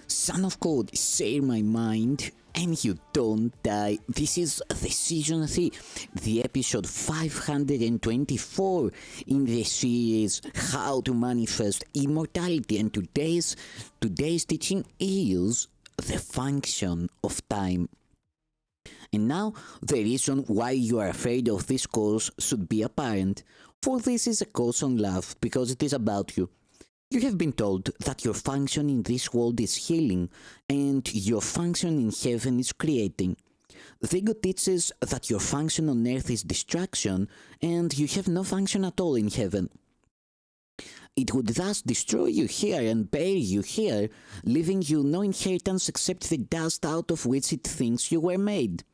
Son of God, share my mind and you don't die. This is the season 3, the episode 524 in the series How to Manifest Immortality, and today's teaching is the function of time. And now the reason why you are afraid of this course should be apparent, for this is a course on love because it is about you. You have been told that your function in this world is healing and your function in heaven is creating. The ego teaches that your function on earth is distraction and you have no function at all in heaven. It would thus destroy you here and bury you here, leaving you no inheritance except the dust out of which it thinks you were made.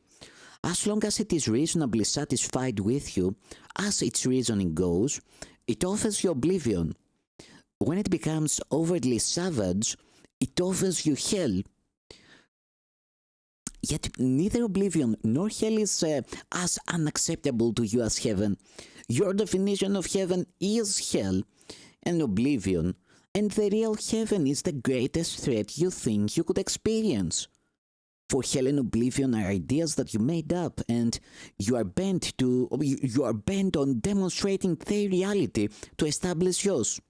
As long as it is reasonably satisfied with you, as its reasoning goes, it offers you oblivion. When it becomes overtly savage, it offers you hell. Yet neither oblivion nor hell is as unacceptable to you as heaven. Your definition of heaven is hell and oblivion, and the real heaven is the greatest threat you think you could experience. For hell and oblivion are ideas that you made up, and you are bent on demonstrating their reality to establish yours.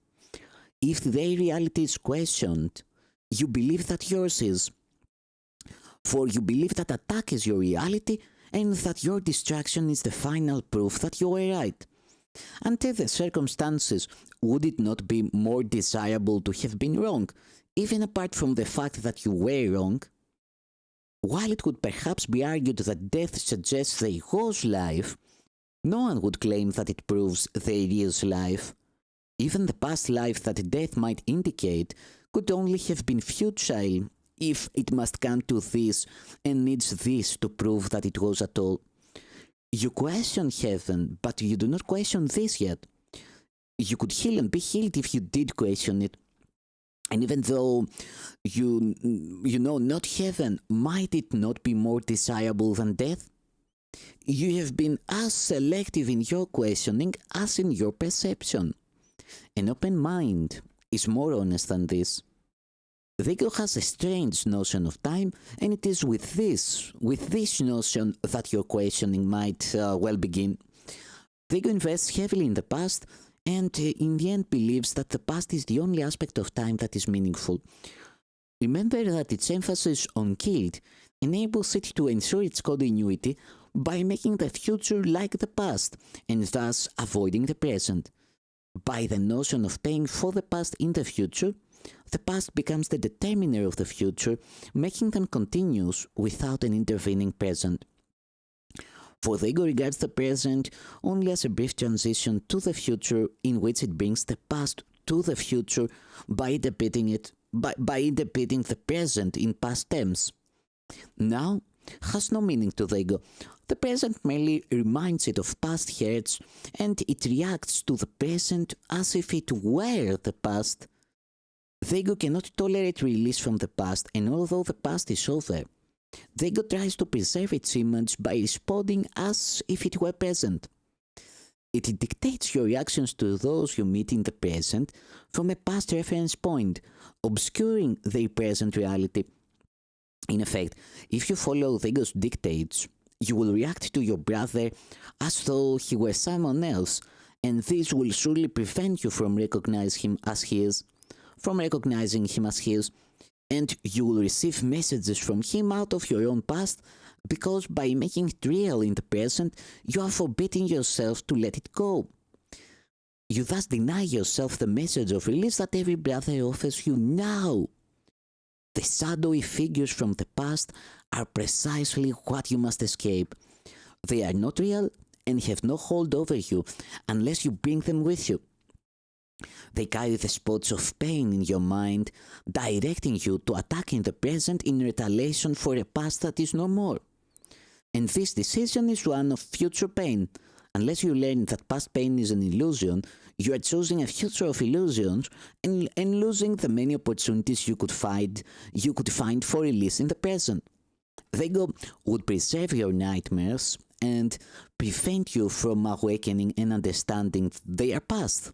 If their reality is questioned, you believe that yours is. For you believe that attack is your reality and that your distraction is the final proof that you were right. Under the circumstances, would it not be more desirable to have been wrong, even apart from the fact that you were wrong? While it could perhaps be argued that death suggests there was life, no one would claim that it proves there is life. Even the past life that death might indicate could only have been futile if it must come to this and needs this to prove that it was at all. You question heaven, but you do not question this yet. You could heal and be healed if you did question it. And even though you know not heaven, might it not be more desirable than death? You have been as selective in your questioning as in your perception. An open mind is more honest than this. The ego has a strange notion of time, and it is with this notion that your questioning might well begin. The ego invests heavily in the past, and in the end believes that the past is the only aspect of time that is meaningful. Remember that its emphasis on guilt enables it to ensure its continuity by making the future like the past, and thus avoiding the present. By the notion of paying for the past in the future, the past becomes the determiner of the future, making them continuous without an intervening present. For the ego regards the present only as a brief transition to the future in which it brings the past to the future by interpreting the present in past tense. Now has no meaning to the ego. The present merely reminds it of past hurts, and it reacts to the present as if it were the past. The ego cannot tolerate release from the past, and although the past is over, the ego tries to preserve its image by responding as if it were present. It dictates your reactions to those you meet in the present from a past reference point, obscuring their present reality. In effect, if you follow the ego's dictates, you will react to your brother as though he were someone else, and this will surely prevent you from recognizing him as he is, and you will receive messages from him out of your own past, because by making it real in the present, you are forbidding yourself to let it go. You thus deny yourself the message of release that every brother offers you now. The shadowy figures from the past are precisely what you must escape. They are not real and have no hold over you unless you bring them with you. They carry the spots of pain in your mind, directing you to attack in the present in retaliation for a past that is no more. And this decision is one of future pain. Unless you learn that past pain is an illusion, you are choosing a future of illusions and losing the many opportunities you could find for release in the present. The ego would preserve your nightmares and prevent you from awakening and understanding their past.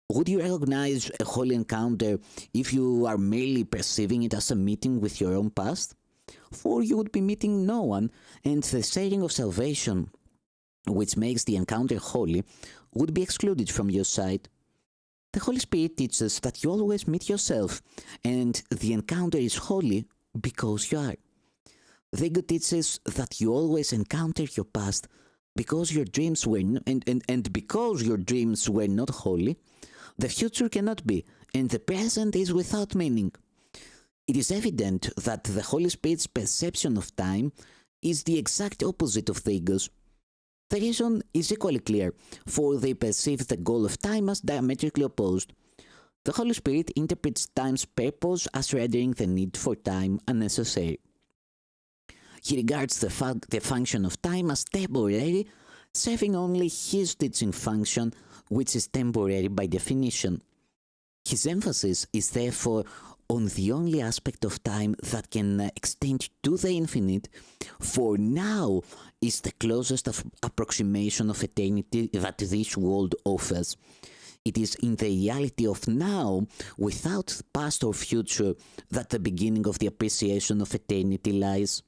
Would you recognize a holy encounter if you are merely perceiving it as a meeting with your own past? For you would be meeting no one, and the sharing of salvation, which makes the encounter holy, would be excluded from your sight. The Holy Spirit teaches that you always meet yourself, and the encounter is holy because you are. The ego teaches that you always encounter your past because your dreams were and because your dreams were not holy. The future cannot be, and the present is without meaning. It is evident that the Holy Spirit's perception of time is the exact opposite of the ego's. The reason is equally clear, for they perceive the goal of time as diametrically opposed. The Holy Spirit interprets time's purpose as rendering the need for time unnecessary. He regards the function of time as temporary, serving only his teaching function, which is temporary by definition. His emphasis is therefore on the only aspect of time that can extend to the infinite, for now is the closest approximation of eternity that this world offers. It is in the reality of now, without past or future, that the beginning of the appreciation of eternity lies.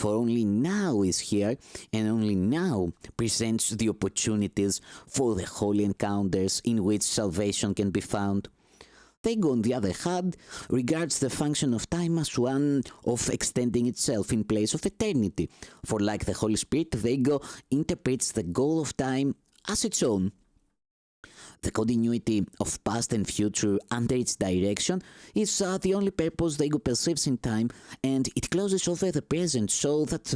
For only now is here, and only now presents the opportunities for the holy encounters in which salvation can be found. The ego, on the other hand, regards the function of time as one of extending itself in place of eternity, for like the Holy Spirit, the ego interprets the goal of time as its own. The continuity of past and future under its direction is the only purpose the ego perceives in time, and it closes over the present so that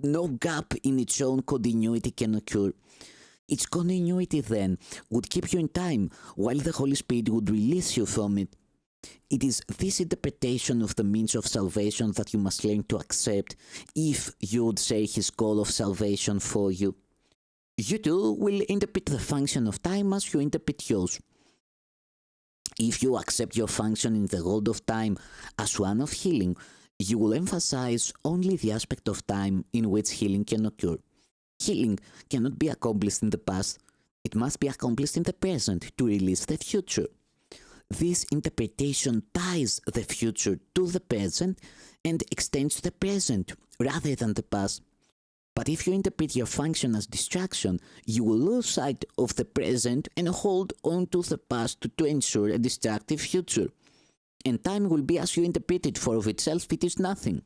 no gap in its own continuity can occur. Its continuity, then, would keep you in time, while the Holy Spirit would release you from it. It is this interpretation of the means of salvation that you must learn to accept if you would say His goal of salvation for you. You too will interpret the function of time as you interpret yours. If you accept your function in the world of time as one of healing, you will emphasize only the aspect of time in which healing can occur. Healing cannot be accomplished in the past. It must be accomplished in the present to release the future. This interpretation ties the future to the present and extends the present rather than the past. But if you interpret your function as distraction, you will lose sight of the present and hold on to the past to ensure a destructive future. And time will be as you interpret it, for of itself it is nothing.